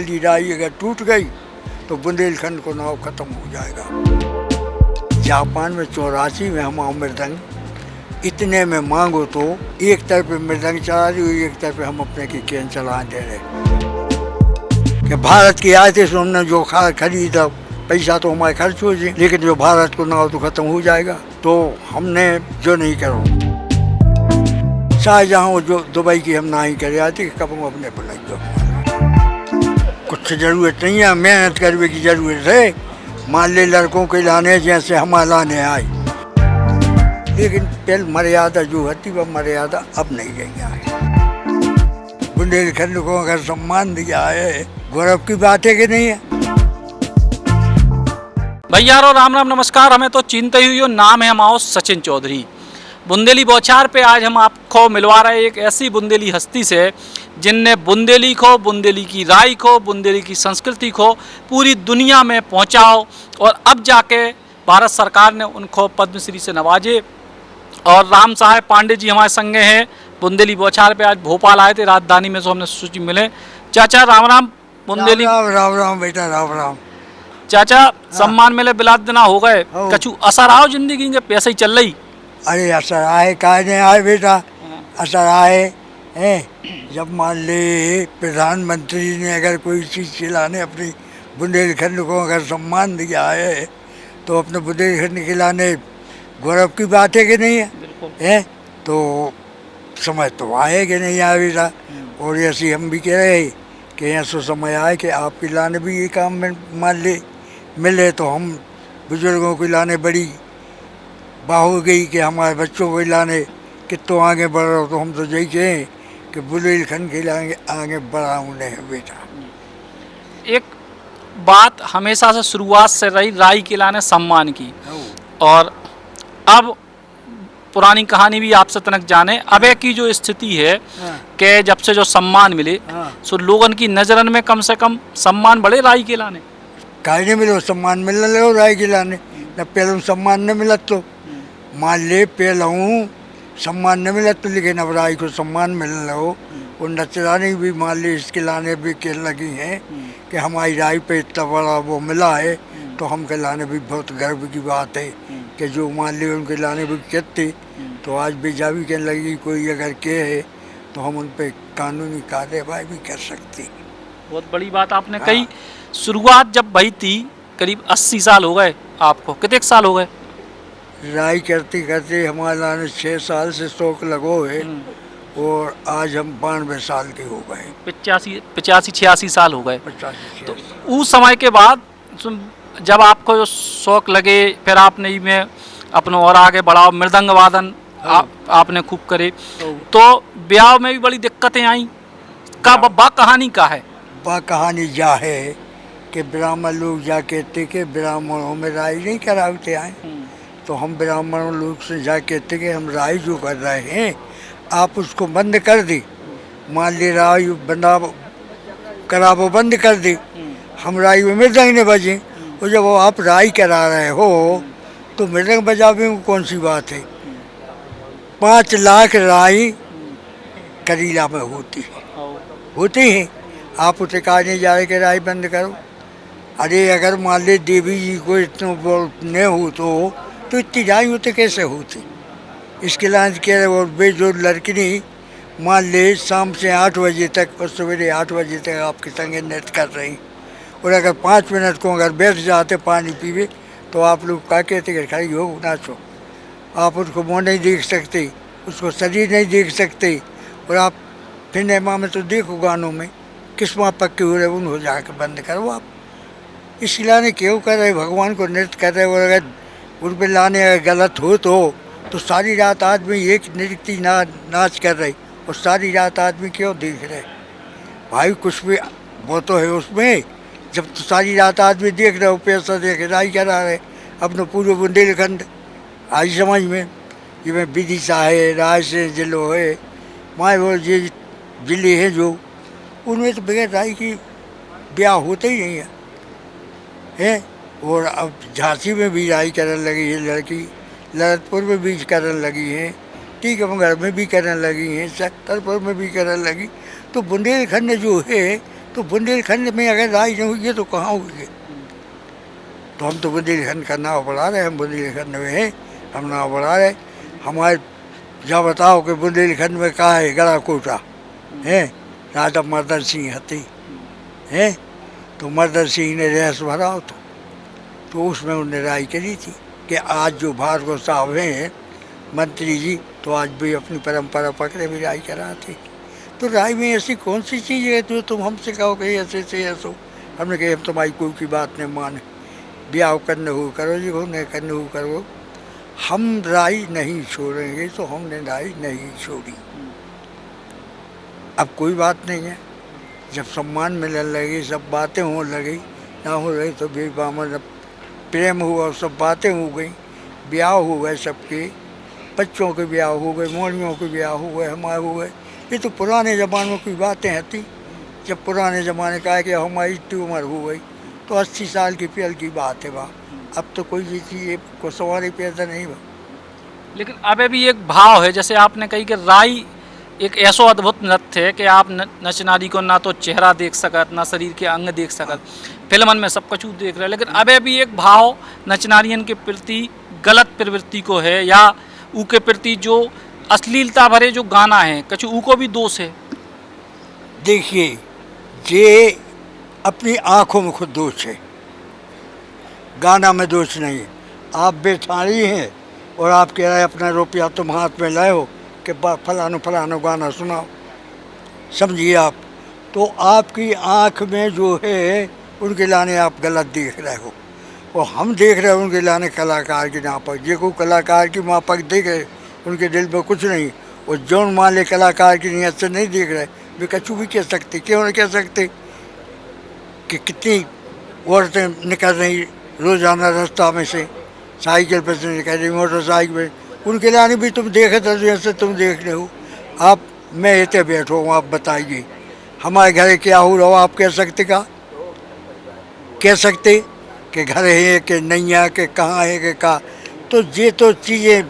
वाली राई अगर टूट गई तो बुंदेलखंड को नाव खत्म हो जाएगा। जापान में 84 में हम मृदंग, इतने में मांगो तो एक तरफ मृदंग चला रही, एक तरफ हम अपने की केन चला दे रहे कि भारत की आए थे, हमने जो खरीदा पैसा तो हमारे खर्च हो जाए, लेकिन जो भारत को नाव तो खत्म हो जाएगा। तो हमने जो नहीं करो, शाहजहां जो दुबई की हम ना ही करे आती, कब हम अपने बनाई दो। कुछ जरूरत नहीं है, मेहनत करने की जरूरत है। मान ले लड़कों के लाने जैसे हम लाने आए, लेकिन पहले मर्यादा जो होती वह मर्यादा अब नहीं रही है। बुंदेलखंड को अगर सम्मान दिया है, गौरव की बात है कि नहीं है। भैया राम राम नमस्कार। हमें तो चिंता ही हुई, नाम है हमारा सचिन चौधरी। बुंदेली बौछार पे आज हम आपको मिलवा रहे हैं एक ऐसी बुंदेली हस्ती से जिनने बुंदेली को, बुंदेली की राई को, बुंदेली की संस्कृति को पूरी दुनिया में पहुंचाओ, और अब जाके भारत सरकार ने उनको पद्मश्री से नवाजे। और राम साहेब पांडे जी हमारे संगे हैं, बुंदेली बौछार पे आज भोपाल आए थे, राजधानी में, सो हमने सूची मिले। चाचा राम राम। बुंदेली राम राम बेटा, राम राम। चाचा सम्मान मिले बिलात दिना हो गए, कछु असर आओ जिंदगी के, पैसे ही चल रही। अरे असर आए, काहे नहीं आए बेटा, असर आए हैं। जब मान ले प्रधानमंत्री ने अगर कोई चीज़ खिलाने अपनी बुंदेलखंड को अगर सम्मान दिया है, तो अपने बुंदेलखंड खिलाने गौरव की बात है कि नहीं है। तो समय तो आए कि नहीं आए बेटा। और ऐसे हम भी कह रहे कि ऐसा समय आए कि आपके लाने भी ये काम में मान ले मिले, तो हम बुजुर्गों को लाने बड़ी बाह हो गई कि हमारे बच्चों को लाने कितो आगे बढ़ रहा हो। तो हम तो यही कहें कि बुंदेलखंड के लागे आगे बढ़ा उन्हें है बेटा। एक बात हमेशा से शुरुआत से रही राई के लाने सम्मान की, और अब पुरानी कहानी भी आपसे तनक जाने। अबे की जो स्थिति है कि जब से जो सम्मान मिले, सो लोगों की नजरन में कम से कम सम्मान बढ़े राई के लाने। काहे नहीं मिले सम्मान मिलने लगे राई के लाने। न पहले सम्मान न मिला तो मान ले पहले सम्मान न मिला तो, लेकिन अब राई को सम्मान मिलने लगो। और नचरानी भी मान ली इसके लाने भी कह लगी हैं कि हमारी राई पे इतना बड़ा वो मिला है, तो हम के लाने भी बहुत गर्व की बात है कि जो मान ली उनके लाने भी कहते, तो आज बेजावी कहने लगी कोई अगर कहे तो हम उन पर कानूनी कार्रवाई भी कर सकते। बहुत बड़ी बात आपने कही। शुरुआत जब भई थी, करीब 80 साल हो गए आपको, कितने साल हो गए राई करते करते? हमारे लाने 6 साल से शौक लगो है, और आज हम 92 साल के हो गए। 85-86 साल हो गए। 85। तो उस समय के बाद जब आपको जो शौक लगे, फिर आपने में अपने और आगे बढ़ाओ, मृदंग वादन आपने खूब करे, तो ब्याह में भी बड़ी दिक्कतें आई। का बा कहानी का है? बा कहानी जा है कि ब्राह्मण लोग जा कहते कि ब्राह्मणों में राई नहीं कराते आए, तो हम ब्राह्मणों लोग से जा कहते कि हम राई जो कर रहे हैं आप उसको बंद कर दी। मान ली राई बंदा करावो बंद कर दी, हम राई में मृदंग न बजे। और जब आप राई करा रहे हो तो मृदंग बजावे में कौन सी बात है। 5 लाख राई करीला में होती है। आप उसे कहा नहीं जा रहे कि राई बंद करो। अरे अगर मान ले देवी जी को इतना न हो तो इतनी राई होते कैसे होती। इसके लाज कह रहे। और वे जो लड़की मान ले शाम से 8 बजे तक और सवेरे 8 बजे तक आपके संगे नृत्य कर रही, और अगर 5 मिनट को अगर बैठ जाते पानी पीवे, तो आप लोग क्या कहते कि खड़ी हो नाचो। आप उसको मुँह नहीं देख सकते, उसको शरीर नहीं देख सकते। और आप सिनेमा में तो देखो गानों में किस्मा पक्के हो रहे, उन हो जाकर बंद करो आप। इस लाने क्यों कर रहे, भगवान को नृत्य कर रहे। और अगर उन पर लाने अगर गलत हो तो सारी रात आदमी एक नृत्य नाच कर रहे, और सारी रात आदमी क्यों देख रहे भाई। कुछ भी वो तो है उसमें, जब तो सारी रात आदमी देख रहे हो, पैसा देख राई करा रहे अपने पूरे बुंदेलखंड। आज समझ में ये में विदिशा है, राय से जिलो है, माए वो ये जिले हैं जो, उनमें तो बगैर राई की ब्याह होते ही नहीं है। और अब झांसी में भी राई करने लगी है लड़की, ललितपुर में भी करने लगी है, टीकमगढ़ में भी करने लगी हैं, छतरपुर में भी करने लगी। तो बुंदेलखंड जो है तो बुंदेलखंड में अगर राय नहीं हुई है तो कहाँ हुई है? तो हम तो बुंदेलखंड का नाव बढ़ा रहे हैं, हम बुंदेलखंड में हैं, हम नाव बढ़ा रहे। हमारे जा बताओ कि बुंदेलखंड में कहाँ है गड़ा कोटा है, राजा मर्दन सिंह हती है, तो मर्दन सिंह ने रहस भरा हो तो उसमें उन्होंने राय करी थी कि आज जो भार्गव साहब हैं मंत्री जी, तो आज भी अपनी परंपरा पकड़े भी राय कराते। तो राय में ऐसी कौन सी चीज़ है जो तुम हमसे कहो कि ऐसे से ऐसो? हमने कहा हम तुम्हारी कोई की बात नहीं माने, ब्याह करने हो करो जी, नहीं करने हो करो, हम राय नहीं छोड़ेंगे। तो हमने राय नहीं छोड़ी। अब कोई बात नहीं है, जब सम्मान मिलने लगी, सब बातें होने लगी, ना हो रही तो बेबामन प्रेम हुआ, सब बातें हो गई, ब्याह हो गए, सबके बच्चों के ब्याह हो गए, मोड़ियों के ब्याह हो गए, हमारे हो गए। ये तो पुराने ज़मानों की बातें थी, जब पुराने ज़माने का है कि हमारी इतनी उम्र हो गई, तो 80 साल की पहल की बात है वहाँ। अब तो कोई ये चीज़ को सवारी पैदा नहीं हुआ। लेकिन अबे भी एक भाव है, जैसे आपने कही कि राई एक ऐसो अद्भुत नृत्य है कि आप नचनारी को ना तो चेहरा देख सकत, ना शरीर के अंग देख सकत, फिल्मन में सब कुछ देख रहे, लेकिन अबे भी एक भाव नचनारियन के प्रति गलत प्रवृत्ति को है, या ऊ के प्रति जो अश्लीलता भरे जो गाना है कछु ऊ को भी दोष है। देखिए, ये अपनी आँखों में खुद दोष है, गाना में दोष नहीं है। आप बेठानी हैं और आप कह रहे अपना रुपया तुम हाथ में लाए हो कि फलानो फलानो गाना सुनाओ, समझिए आप, तो आपकी आँख में जो है उनके लाने आप गलत देख रहे हो, और हम देख रहे हैं उनके लाने कलाकार की नापक। जे को कलाकार की मापक देख रहे, उनके दिल में कुछ नहीं, और जौन मान ले कलाकार की नीयत से नहीं देख रहे, वे कछु भी कह सकते। क्यों नहीं कह सकते कि कितनी औरतें निकल रही रोज़ाना रास्ता में से, साइकिल पर से निकल रही, मोटरसाइकिल पर, उनके लाने भी तुम देखे तो जैसे तुम देख रहे हो। आप मैं इतने बैठो हूँ, आप बताइए हमारे घर क्या हो रहा हो? आप कह सकते का? कह सकते कि घर है कि नहीं है, कि कहाँ है कि कहाँ? तो ये तो चीज़ें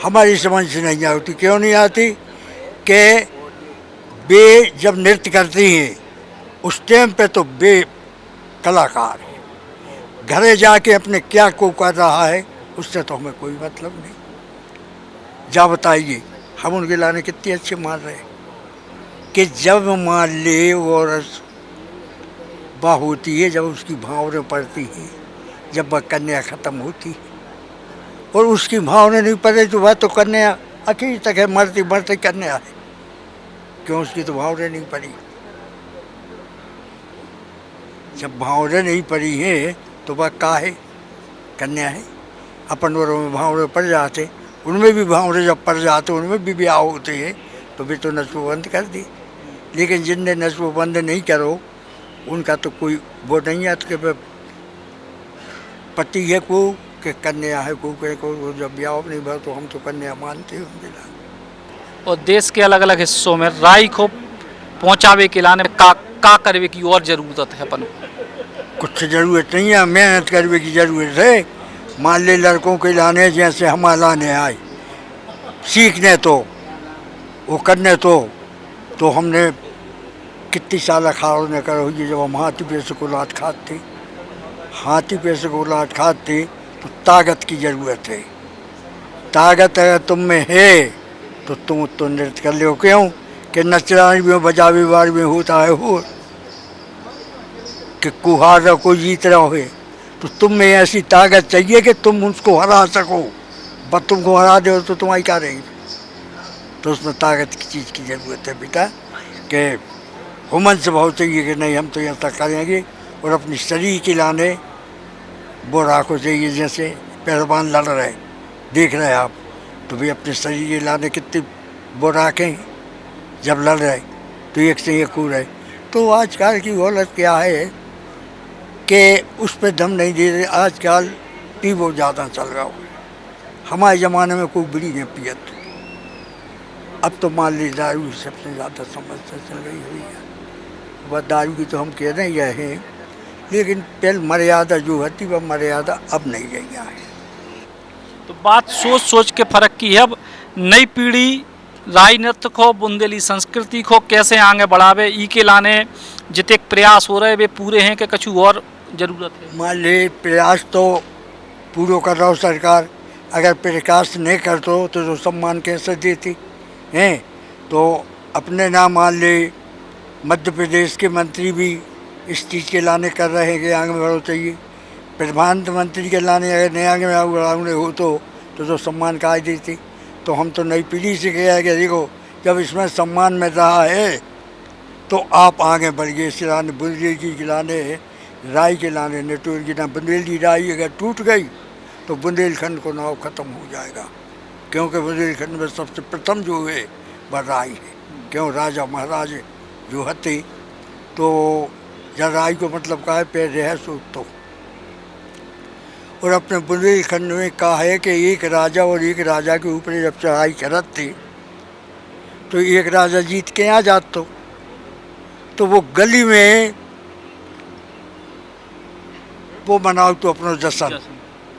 हमारी समझ से नहीं आती। क्यों नहीं आती? कि वे जब नृत्य करती हैं उस टाइम पे तो वे कलाकार है, घरे जाके अपने क्या को कर रहा है उससे तो हमें कोई मतलब नहीं। जा बताइए, हम उनके लाने कितने अच्छे मान रहे हैं कि जब मान ले औरत वाह होती है, जब उसकी भावना पड़ती है, जब वह कन्या ख़त्म होती है और उसकी भावना नहीं पड़े तो वह तो कन्या आखिर तक है, मरती मरती कन्या है। क्यों? उसकी तो भावना नहीं पड़ी। जब भावना नहीं पड़ी है तो वह का है? कन्या है। अपन वरों में भावने पड़ जाते, उनमें भी भावने जब पड़ जाते, उनमें भी ब्याह होते हैं, तो भी तो नस्ब बंद कर दी। लेकिन जिनने नस्ब बंद नहीं करो उनका तो कोई वो नहीं है कि पति है को कि कन्या है को जब ब्याह नहीं भर तो हम तो कन्या मानते हैं। और देश के अलग अलग हिस्सों में राय को पहुँचावे के लाने का करवे की और ज़रूरत है अपन? कुछ ज़रूरत नहीं है, मेहनत करने की ज़रूरत है। मान ले लड़कों के लाने जैसे हम लाने आए सीखने तो वो करने तो हमने कितनी साल खाओ न करो। ये जब हम हाथी पैसे को लात खाते, हाथी पैसे को लात खाते तो ताकत की ज़रूरत है। ताकत अगर तुम में है तो तुम तो नृत्य कर लो। क्यों? कि नचरानी में बजावे बार में होता है हो कि कुहारा को जीत रहा है, तो तुम में ऐसी ताकत चाहिए कि तुम उसको हरा सको। बस तुमको हरा दो तो तुम्हारी क्या रहेगी? तो उसमें ताकत की चीज़ की ज़रूरत है बेटा, कि हुमन से बहुत चाहिए कि नहीं हम तो ऐसा करेंगे। और अपनी शरीर के लाने वो राखो चाहिए। जैसे पहलवान लड़ रहे देख रहे हैं आप, तो भी अपने शरीर के लाने कितने वो राखें जब लड़ रहे, तो एक से एक हो रहे। तो आजकल की हालत क्या है कि उस पर दम नहीं दे रहे। आजकल पीवो ज़्यादा चल रहा हो। हमारे ज़माने में कोई बीड़ी नहीं पियत, अब तो मान ली दारू सबसे ज़्यादा समस्या चल रही हुई है। वह दारू की तो हम कह रहे हैं, लेकिन पहले मर्यादा जो होती वह मर्यादा अब नहीं रही है। तो बात सोच सोच के फर्क की है। अब नई पीढ़ी राय नृत्य को, बुंदेली संस्कृति को कैसे आगे बढ़ावे, ई के लाने जितने प्रयास हो रहे वे पूरे हैं कि कछु और जरूरत है? मान ली प्रयास तो पूरो कर रहा हो सरकार, अगर प्रयास नहीं करतो तो सम्मान कैसे देती हैं। तो अपने नाम मान ले मध्य प्रदेश के मंत्री भी इस चीज़ के लाने कर रहे हैं कि आगे बढ़ो चाहिए। प्रधानमंत्री के लाने अगर नए आगे बढ़ाने हो तो सम्मान का देती। तो हम तो नई पीढ़ी से कहा है कि देखो जब इसमें सम्मान मिल रहा है तो आप आगे बढ़िए। इस लाने बुंदेलखंड के लाने, राई के लाने, नेटवर्क की ना बुंदेली राई अगर टूट गई तो बुंदेलखंड को नाव खत्म हो जाएगा, क्योंकि बुंदेलखंड में सबसे प्रथम जो है वह राई है। क्यों राजा महाराज जो हते तो जब राई को मतलब का है पैर रह सो तो। और अपने बुंदेलखंड में कहा है कि एक राजा और एक राजा के ऊपर जब चढ़ाई करत थे तो एक राजा जीत के आ जात तो वो गली में वो मनाओ तो अपना जश्न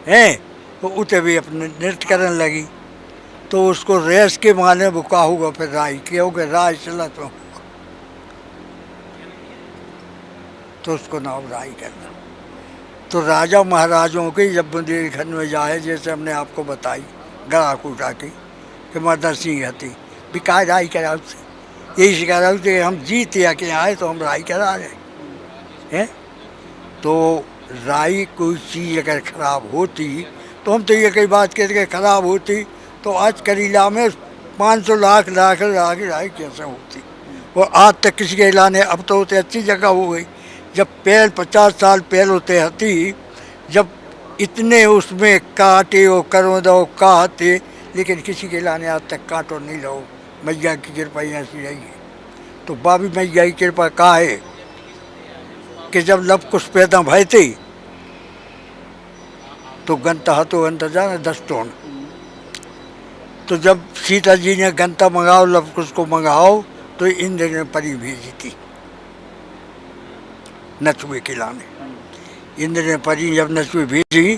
है, तो उते भी अपने नृत्य करने लगी। तो उसको रेस के माने वो का होगा फिर राय क्योंकि राय चला तो उसको नाम राय करना। तो राजा महाराजों की जब बुंदेलखंड में जाए, जैसे हमने आपको बताई गड़ा कूटा की कि मदन सिंह हती बिकाय राय करा उससे, यही सिखा रहा कि हम जीत या के आए तो हम राय करा रहे हैं। तो राय कोई चीज़ अगर ख़राब होती तो हम तो ये कई बात कहते कि ख़राब होती तो आज करीला में 500 लाख राय कैसे होती। और आज तक किसी के लाने अब तो होते अच्छी जगह हो गई। जब पहल 50 साल पहल होते हती जब इतने उसमें काटे और करो दो कहते, लेकिन किसी के लाने आज तक काटो नहीं रहो। मैया की कृपा ऐसी रही है। तो बाबी मैया की कृपा का है कि जब लब कुछ पैदा भय थे तो गंता हाथों गंता जाना 10 टोन। तो जब सीता जी ने गंता मंगाओ लब कुछ को मंगाओ तो इंद्र ने परी भेजी थी नथुए के लाने। इंद्र ने परी जब नथुए भेजी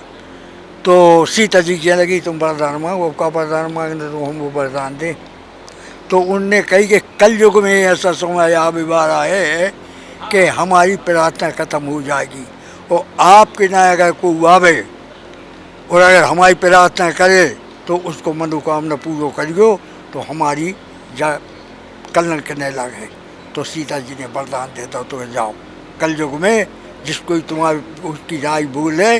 तो सीता जी कहने लगी तुम वरदान मांगो। का वरदान मांगने तो हम वो वरदान दें। तो उनने कही कि कल युग में ऐसा समय आ रहा है कि हमारी प्रार्थना खत्म हो जाएगी और आपके ना अगर कोई आवे और अगर हमारी प्रार्थना करे तो उसको मनोकामना पूरो करियो तो हमारी कल्याण करने लगे। तो सीता जी ने वरदान देता तो जाओ कल युग में जिसको तुम्हारी उसकी राय बोले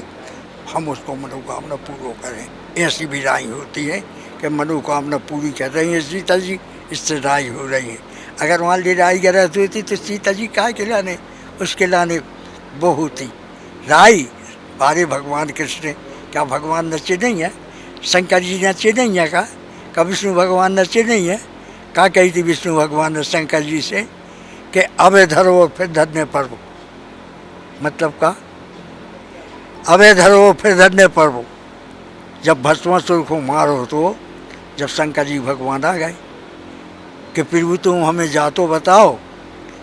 हम उसको मनोकामना पूरो करें। ऐसी भी राय होती है कि मनोकामना पूरी कर रही है सीता जी, इससे राय हो रही है। अगर वहाँ ले राय गलत होती तो सीता जी काय के लाने उसके लाने वो होती राय। बारे भगवान कृष्ण क्या भगवान नचे नहीं है? शंकर जी नचे नहीं है का विष्णु भगवान नचे नहीं है? क्या कही थी विष्णु भगवान ने शंकर जी से कि अबे धरो और फिर धरने पर्व। मतलब का अबे धरो फिर धरने पर्व। जब भस्मासुर को मारो तो जब शंकर जी भगवान आ गए कि प्रभु तुम हमें जातो बताओ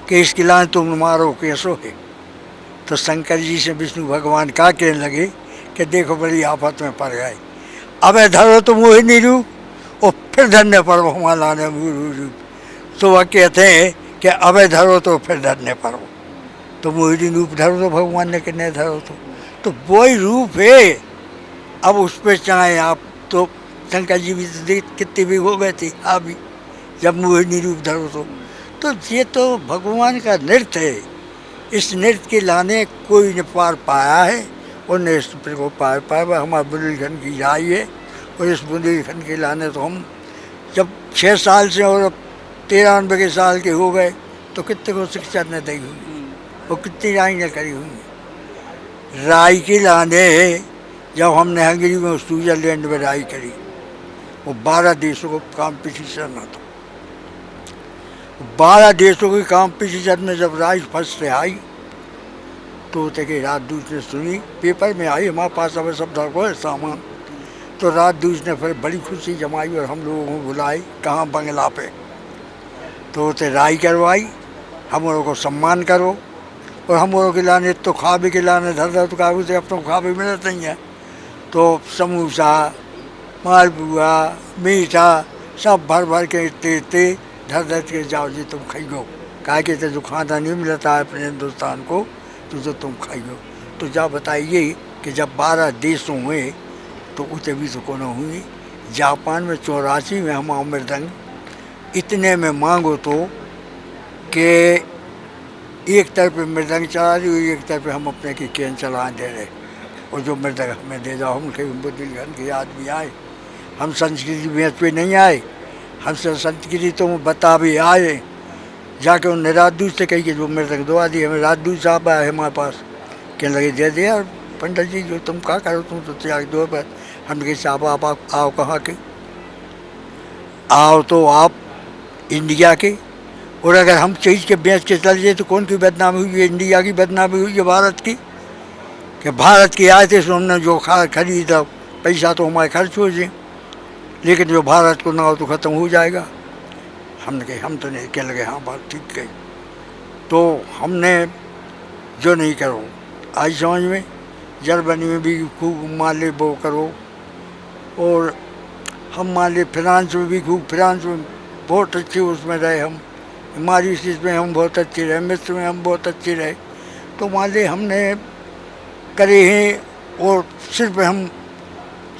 कि इसके लाने तुम मारो कैसो है। तो शंकर जी से विष्णु भगवान का कहने लगे कि देखो बड़ी आफत में पड़ गए, अबे धरो तो मोहिनी रूप और फिर धरने पर्व हमारा लाने रूप। तो वह कहते हैं कि अबे धरो तो फिर धरने पर्व। तो मोहिनी रूप धरो तो भगवान ने कि नहीं धरो तो वही रूप है। अब उस पर चाहे आप तो शंकर जी भी तो कितने भी हो गए थे अभी जब मोहिनी रूप धरो तो ये तो भगवान का नृत्य है। इस नृत्य के लाने कोई ने पार पाया है और न इस को पार पाया। हमारे बुंदेलखंड की राय है और इस बुंदेलखंड के लाने तो हम जब 6 साल से और 93 साल के हो गए तो कितने को शिक्षा न दी हुई और कितनी राय न करी हुई। राय के लाने जब हमने हंगरी में स्विट्जरलैंड में राय करी वो 12 देशों को कॉम्पिटिशन था। 12 देशों के कॉम्पिटिशन में जब राय फर्स्ट आई तो तक राजदूत ने सुनी, पेपर में आई हमारे पास अब सब धरको है सामान। तो राजदूत ने फिर बड़ी खुशी जमाई और हम लोगों को बुलाई कहाँ बंगला पे। तो उसे राय करवाई, हम लोगों को सम्मान करो और हम लोगों के लाने तो खाबे के लाने धर तो कागज से अपनों खाबे मिलते नहीं है। तो समोसा मालपुआ मीठा सब भर भर के इतने धर के जाओ जी तुम खाइयो कहा कि जो खाना नहीं मिलता है अपने हिंदुस्तान को तो जो तुम खाइयो। तो जा बताइए कि जब 12 देश हुए तो उसे भी तो कोना हुई। जापान में 84 में हम मृदंग इतने में मांगो तो कि एक तरफ मृदंग चला रही हुई, एक तरफ हम अपने की केन चला दे रहे। और जो मृदंग हमें दे जाओ, हम कहीं बुद्धिलखंड के आदमी आए, हम संस्कृति बेच पे नहीं आए, हमसे संस्कृति तो बता भी आए। जाके उन राजदूत से कही कि जो मृदंग दवा दी, हमें राजदूत साहब आए हमारे पास, कहने लगे दे दे यार पंडित जी, जो तुम क्या करो, तुम तो त्याग दो। पर हम कहे साहब आप आओ कहाँ के, आओ तो आप इंडिया के। और अगर हम चीज़ के बेच के चल जाए तो कौन की बदनामी हुई है? इंडिया की बदनामी हुई है, भारत की। कि भारत की आए थे सो हमने जो खरीदा, पैसा तो हमारे खर्च हो जाए, लेकिन जो भारत को ना हो तो ख़त्म हो जाएगा। हमने कहे हम तो नहीं, कह लगे हाँ बात ठीक कही। तो हमने जो नहीं करो आज समझ में, जर्मनी में भी खूब मान ले वो करो, और हम मान ले फ्रांस में भी खूब, फ्रांस में बहुत अच्छे उसमें रहे हम, मॉरिशस में हम बहुत अच्छे रहे, मिस्र में हम बहुत अच्छे रहे। तो मान ले हमने करे हैं, और सिर्फ हम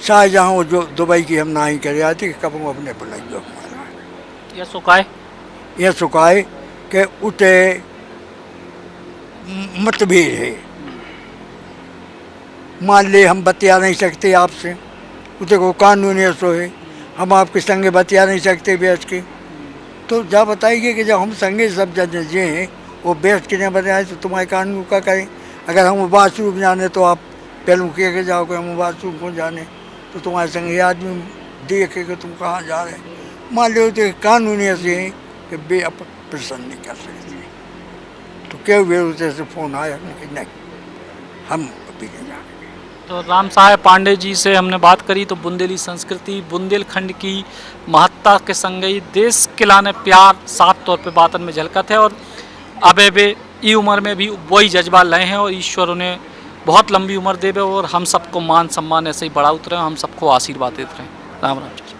शाहजहाँ जो दुबई की हम ना ही करे आते कि कब हम अपने बुलाइयो हमारा यह सुखाए कि उठे मतभेद है। मान ले हम बतिया नहीं सकते आपसे, उसे को कानून ऐसो है, हम आपके संगे बतिया नहीं सकते बैठ के। तो जा बताइए कि जब हम संगे सब जन जे हैं वो बैठ के नहीं बताए तो तुम्हारे कानून का करें। अगर हम वाशरूम जाने तो आप पहले कह के जाओ कि हम वाशरूम को जाने, तो तुम्हारे संगे आदमी देखे कि तुम कहाँ जा रहे हैं। मान लो तो कानून ऐसे हैं कि बे आप प्रसन्न नहीं कर सकते। तो क्या हुए उसे से फ़ोन आया, कि नहीं हम अभी नहीं जा रहे। तो राम साहेब पांडे जी से हमने बात करी तो बुंदेली संस्कृति, बुंदेलखंड की महत्ता के संग ही देश के लाने प्यार साफ तौर पे बातन में झलकत है। और अबे वे ई उम्र में भी वही जज्बा लाए हैं, और ईश्वर उन्हें बहुत लंबी उम्र देवे और हम सबको मान सम्मान ऐसे ही बढ़ा उतरे, हम सबको आशीर्वाद देते रहें। राम राम चाचा।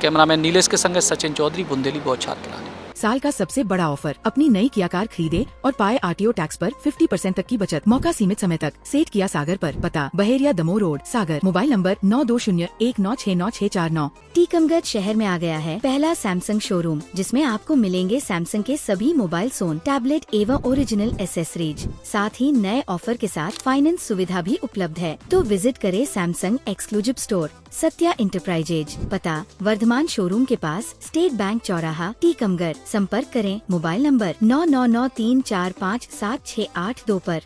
कैमरामैन नीलेश के संग सचिन चौधरी, बुंदेली बौछार के लाने। साल का सबसे बड़ा ऑफर, अपनी नई किया कार खरीदे और पाए आरटीओ टैक्स पर 50% तक की बचत। मौका सीमित समय तक। सेठ किया सागर पर, पता Baheriya Damoh road, Sagar. Mobile number 9201969649। Tikamgarh शहर में आ गया है पहला सैमसंग शोरूम, जिसमें आपको मिलेंगे सैमसंग के सभी मोबाइल फोन, टैबलेट एवं ओरिजिनल एसेसरीज। साथ ही नए ऑफर के साथ फाइनेंस सुविधा भी उपलब्ध है। तो विजिट करें Samsung exclusive store, Satya enterprises, पता वर्धमान शोरूम के पास, स्टेट बैंक चौराहा, टीकमगढ़। संपर्क करें मोबाइल नंबर 9993457682 पर।